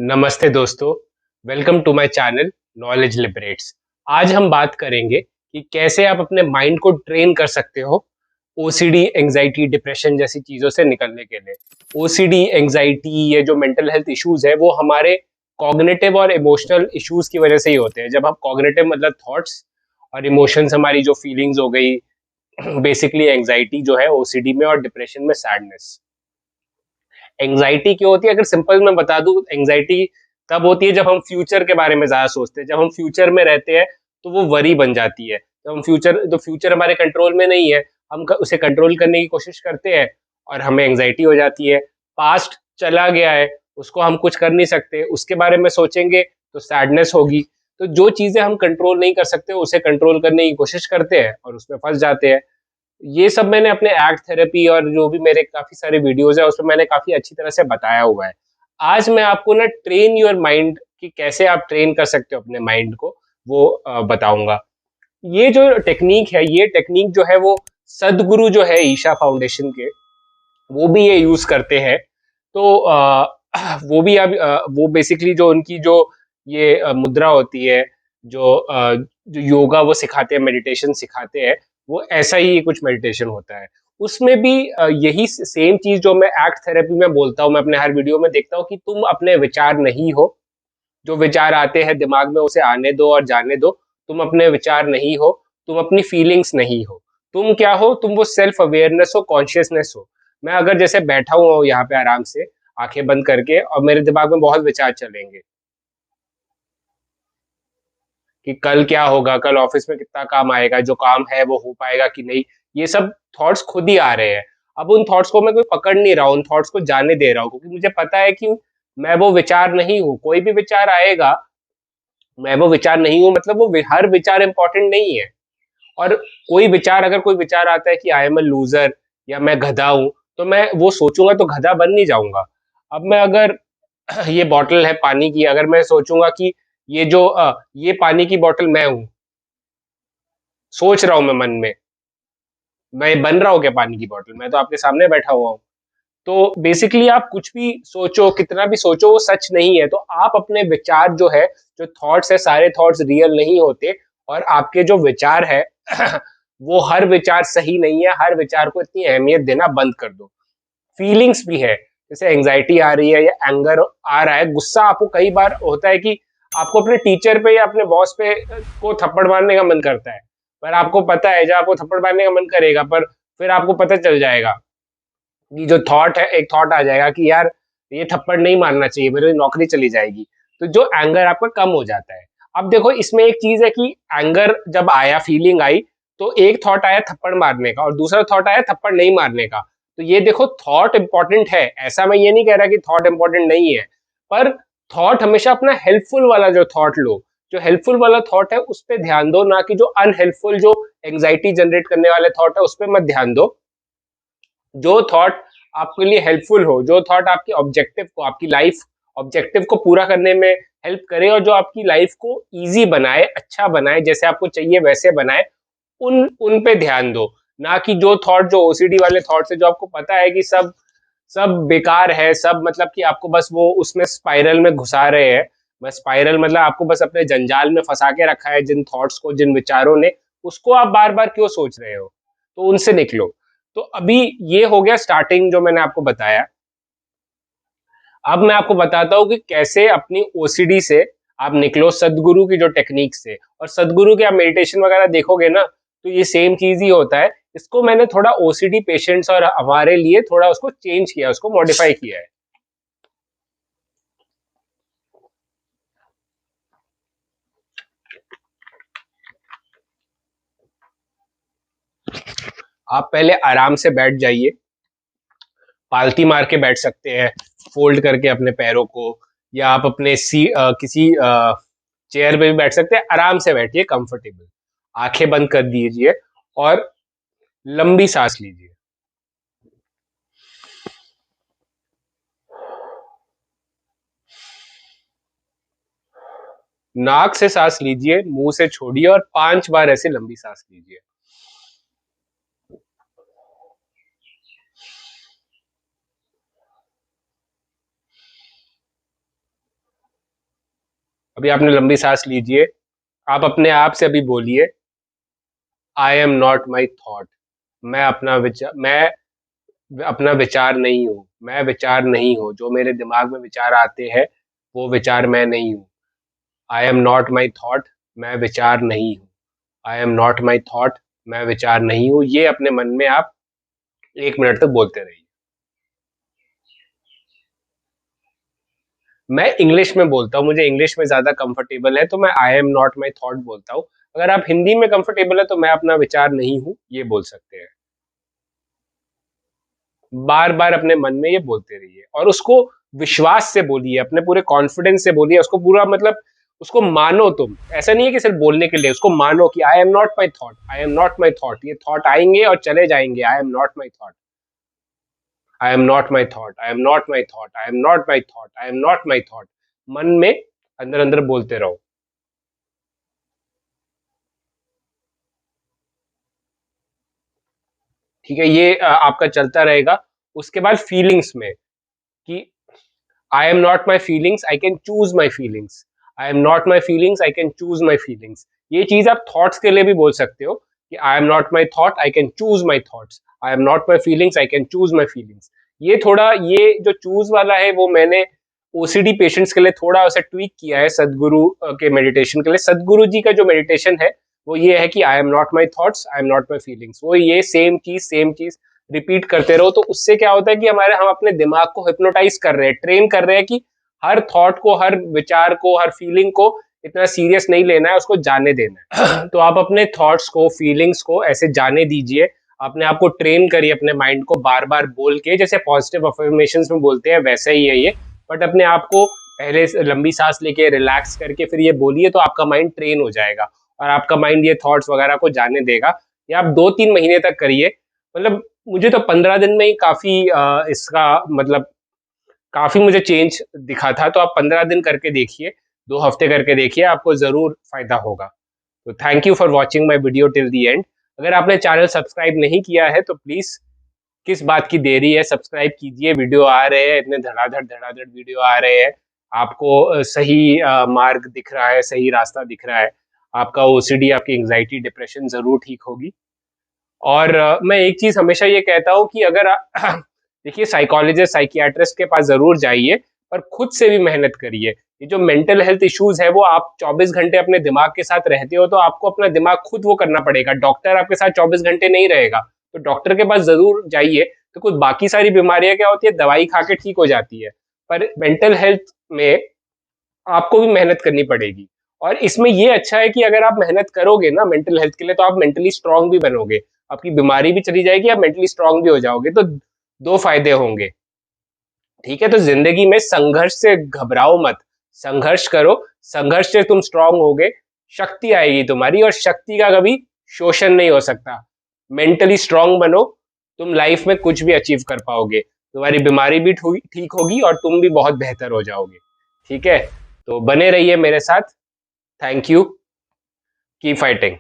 नमस्ते दोस्तों, welcome to my channel Knowledge Liberates. आज हम बात करेंगे कि कैसे आप अपने माइंड को ट्रेन कर सकते हो ओसीडी, एंजाइटी, डिप्रेशन जैसी चीज़ों से निकलने के लिए। ओसीडी, एंजाइटी, ये जो मेंटल हेल्थ इश्यूज़ है वो हमारे कॉग्निटिव और इमोशनल इश्यूज़ की वजह से ही होते हैं। जब हम कॉग्निटिव मतलब थॉट्स और इमोशंस हमारी जो फीलिंग्स हो गई बेसिकली एंजाइटी जो है ओसीडी में और डिप्रेशन में सैडनेस। एंग्जायटी क्यों होती है? अगर सिंपल मैं बता दूं, एंग्जायटी तब होती है जब हम फ्यूचर के बारे में ज्यादा सोचते हैं। जब हम फ्यूचर में रहते हैं तो वो वरी बन जाती है। जब हम फ्यूचर हमारे कंट्रोल में नहीं है, उसे कंट्रोल करने की कोशिश करते हैं और हमें एंग्जायटी हो जाती है। पास्ट चला गया है, उसको हम कुछ कर नहीं सकते, उसके बारे में सोचेंगे तो सैडनेस होगी। तो जो चीजें हम कंट्रोल नहीं कर सकते उसे कंट्रोल करने की कोशिश करते हैं और उसमें फंस जाते हैं। ये सब मैंने अपने एक्ट थेरेपी और जो भी मेरे काफ़ी सारे वीडियोज़ हैं, उसमें मैंने काफ़ी अच्छी तरह से बताया हुआ है। आज मैं आपको ना ट्रेन योर माइंड कि कैसे आप ट्रेन कर सकते हो अपने माइंड को, वो बताऊँगा। ये जो टेक्नीक है, ये टेक्नीक जो है वो सद्गुरु जो है ईशा फाउंडेशन के, वो भी ये यूज़ करते हैं। तो वो भी अब वो बेसिकली जो उनकी जो ये मुद्रा होती है, जो योगा वो सिखाते हैं, मेडिटेशन सिखाते हैं, वो ऐसा ही कुछ मेडिटेशन होता है। उसमें भी यही सेम चीज़ जो मैं एक्ट थेरेपी में बोलता हूँ, मैं अपने हर वीडियो में देखता हूँ कि तुम अपने विचार नहीं हो। जो विचार आते हैं दिमाग में उसे आने दो और जाने दो। तुम अपने विचार नहीं हो, तुम अपनी फीलिंग्स नहीं हो। तुम क्या हो? तुम वो सेल्फ अवेयरनेस हो, कॉन्शियसनेस हो। मैं अगर जैसे बैठा हुआ हूँ यहाँ पे आराम से, आँखें बंद करके, और मेरे दिमाग में बहुत विचार चलेंगे कि कल क्या होगा, कल ऑफ़िस में कितना काम आएगा, जो काम है वो हो पाएगा कि नहीं? ये सब थॉट्स खुद ही आ रहे हैं। अब उन थॉट्स को मैं कोई पकड़ नहीं रहा हूँ, उन थॉट्स को जाने दे रहा हूँ, क्योंकि मुझे पता है कि मैं वो विचार नहीं हूँ। कोई भी विचार आएगा, मैं वो विचार नहीं हूँ मतलब हर विचार इंपॉर्टेंट नहीं है। और कोई विचार आता है कि आई एम अ लूजर या मैं गधा हूँ, तो मैं वो सोचूंगा तो गधा बन नहीं जाऊंगा। अब मैं अगर ये बॉटल है पानी की, अगर मैं सोचूंगा कि ये पानी की बॉटल मैं हूँ, सोच रहा हूँ मैं मन में, मैं बन रहा हूँ क्या पानी की बॉटल? मैं तो आपके सामने बैठा हुआ हूँ। तो बेसिकली आप कुछ भी सोचो, कितना भी सोचो, वो सच नहीं है। तो आप अपने विचार जो है, जो थॉट्स है, सारे थॉट्स रियल नहीं होते। और आपके जो विचार है वो हर विचार सही नहीं है। हर विचार को इतनी अहमियत देना बंद कर दो। फीलिंग्स भी है, जैसे एंजाइटी आ रही है या एंगर आ रहा है, गुस्सा आपको कई बार होता है कि आपको अपने टीचर पे या अपने बॉस पे को थप्पड़ मारने का मन करता है। पर आपको पता है, जब आपको थप्पड़ मारने का मन करेगा, पर फिर आपको पता चल जाएगा कि जो थॉट है, एक थॉट आ जाएगा कि यार ये थप्पड़ नहीं मारना चाहिए, मेरी नौकरी चली जाएगी। तो जो एंगर आपका कम हो जाता है। अब देखो, इसमें एक चीज है कि एंगर जब आया, फीलिंग आई, तो एक थॉट आया थप्पड़ मारने का और दूसरा थॉट आया थप्पड़ नहीं मारने का। तो ये देखो, थॉट इंपॉर्टेंट है, ऐसा मैं ये नहीं कह रहा कि थॉट इंपॉर्टेंट नहीं है। पर थॉट हमेशा अपना हेल्पफुल वाला जो थॉट लो, जो हेल्पफुल वाला थॉट है उस पर ध्यान दो, ना कि जो अनहेल्पफुल, जो एंग्जाइटी जनरेट करने वाले थॉट है उस पर मत ध्यान दो। जो थॉट आपके लिए हेल्पफुल हो, जो थॉट आपके ऑब्जेक्टिव को, आपकी लाइफ ऑब्जेक्टिव को पूरा करने में हेल्प करे और जो आपकी लाइफ को इजी बनाए, अच्छा बनाए, जैसे आपको चाहिए वैसे बनाए, उन उन पे ध्यान दो। ना कि जो थॉट, जो ओसीडी वाले थॉट्स है, जो आपको पता है कि सब सब बेकार है, सब मतलब कि आपको बस वो उसमें स्पाइरल में घुसा रहे हैं। बस स्पाइरल मतलब आपको बस अपने जंजाल में फंसा के रखा है, जिन थॉट्स को, जिन विचारों ने, उसको आप बार बार क्यों सोच रहे हो? तो उनसे निकलो। तो अभी ये हो गया स्टार्टिंग जो मैंने आपको बताया। अब मैं आपको बताता हूँ कि कैसे अपनी ओसीडी से आप निकलो, सद्गुरु की जो टेक्निक से। और सद्गुरु के आप मेडिटेशन वगैरह देखोगे ना, तो ये सेम चीज ही होता है। इसको मैंने थोड़ा ओसीडी पेशेंट्स और हमारे लिए थोड़ा उसको चेंज किया, उसको मॉडिफाई किया है। आप पहले आराम से बैठ जाइए, पालती मार के बैठ सकते हैं, फोल्ड करके अपने पैरों को, या आप अपने किसी चेयर पे भी बैठ सकते हैं। आराम से बैठिए, कंफर्टेबल, आंखें बंद कर दीजिए और लंबी सांस लीजिए। नाक से सांस लीजिए, मुंह से छोड़िए और 5 बार ऐसे लंबी सांस लीजिए। अभी आपने लंबी सांस लीजिए, आप अपने आप से अभी बोलिए, I am not my thought. मैं अपना विचार नहीं हूँ, मैं विचार नहीं हूँ, जो मेरे दिमाग में विचार आते हैं वो विचार मैं नहीं हूँ। I am not my thought, मैं विचार नहीं हूँ। I am not my thought, मैं विचार नहीं हूँ। ये अपने मन में आप 1 मिनट तक बोलते रहिए। मैं इंग्लिश में बोलता हूँ, मुझे इंग्लिश में ज्यादा कंफर्टेबल है तो मैं I am not my thought बोलता हूँ। अगर आप हिंदी में कंफर्टेबल है तो मैं अपना विचार नहीं हूँ ये बोल सकते हैं। बार बार अपने मन में ये बोलते रहिए और उसको विश्वास से बोलिए, अपने पूरे कॉन्फिडेंस से बोलिए, उसको पूरा मतलब उसको मानो। तुम ऐसा नहीं है कि सिर्फ बोलने के लिए, उसको मानो कि I am not my thought, I am not my thought. ये थॉट आएंगे और चले जाएंगे, I am not my thought, I am not my thought, I am not my thought, I am not my thought, I am not my thought. मन में अंदर अंदर बोलते रहो। ठीक है, ये आपका चलता रहेगा। उसके बाद फीलिंग्स में कि I am not my feelings, I can choose my feelings. I am not my feelings, I can choose my feelings. ये चीज आप थॉट्स के लिए भी बोल सकते हो कि I am not my thought, I can choose my thoughts. I am not my feelings, I can choose my feelings. ये थोड़ा, ये जो चूज वाला है वो मैंने ओसीडी पेशेंट्स के लिए थोड़ा उसे ट्वीक किया है सदगुरु के मेडिटेशन के लिए। सदगुरु जी का जो मेडिटेशन है वो ये है कि I am not my thoughts, I am not my feelings. वो ये सेम चीज रिपीट करते रहो। तो उससे क्या होता है कि हम अपने दिमाग को हिप्नोटाइज कर रहे हैं, ट्रेन कर रहे हैं कि हर थॉट को, हर विचार को, हर फीलिंग को इतना सीरियस नहीं लेना है, उसको जाने देना है। तो आप अपने थॉट्स को, फीलिंग्स को ऐसे जाने दीजिए। अपने आप को ट्रेन करिए, अपने माइंड को बार बार बोल के, जैसे पॉजिटिव अफर्मेशन में बोलते हैं वैसा ही है ये। बट अपने आप को पहले से लंबी सांस लेके रिलैक्स करके फिर ये बोलिए तो आपका माइंड ट्रेन हो जाएगा और आपका माइंड ये थॉट्स वगैरह को जाने देगा। ये आप 2-3 महीने तक करिए। मतलब मुझे तो 15 दिन में ही काफी इसका मतलब काफी मुझे चेंज दिखा था। तो आप 15 दिन करके देखिए, 2 हफ्ते करके देखिए, आपको जरूर फायदा होगा। तो thank you for watching my video till the and. अगर आपने चैनल सब्सक्राइब नहीं किया है तो प्लीज, किस बात की देरी है, सब्सक्राइब कीजिए। वीडियो आ रहे हैं, इतने धड़ाधड़ धड़ाधड़ वीडियो आ रहे हैं। आपको सही मार्ग दिख रहा है, सही रास्ता दिख रहा है। आपका ओसीडी, आपकी एंग्जाइटी, डिप्रेशन जरूर ठीक होगी। और मैं एक चीज हमेशा ये कहता हूँ कि अगर देखिए, साइकोलॉजिस्ट, साइकियाट्रिस्ट के पास जरूर जाइए, पर खुद से भी मेहनत करिए। ये जो मेंटल हेल्थ इश्यूज है वो आप 24 घंटे अपने दिमाग के साथ रहते हो तो आपको अपना दिमाग खुद वो करना पड़ेगा। डॉक्टर आपके साथ 24 घंटे नहीं रहेगा, तो डॉक्टर के पास जरूर जाइए। तो कुछ बाकी सारी बीमारियां क्या होती है, दवाई खा के ठीक हो जाती है, पर मेंटल हेल्थ में आपको भी मेहनत करनी पड़ेगी। और इसमें ये अच्छा है कि अगर आप मेहनत करोगे ना मेंटल हेल्थ के लिए, तो आप मेंटली स्ट्रांग भी बनोगे। आपकी बीमारी भी चली जाएगी, आप मेंटली स्ट्रांग भी हो जाओगे। तो 2 फायदे होंगे। ठीक है, तो जिंदगी में संघर्ष से घबराओ मत, संघर्ष करो। संघर्ष से तुम स्ट्रांग होगे, शक्ति आएगी तुम्हारी, और शक्ति का कभी शोषण नहीं हो सकता। मेंटली स्ट्रांग बनो, तुम लाइफ में कुछ भी अचीव कर पाओगे। तुम्हारी बीमारी भी ठीक होगी और तुम भी बहुत बेहतर हो जाओगे। ठीक है, तो बने रहिए मेरे साथ। Thank you, keep fighting.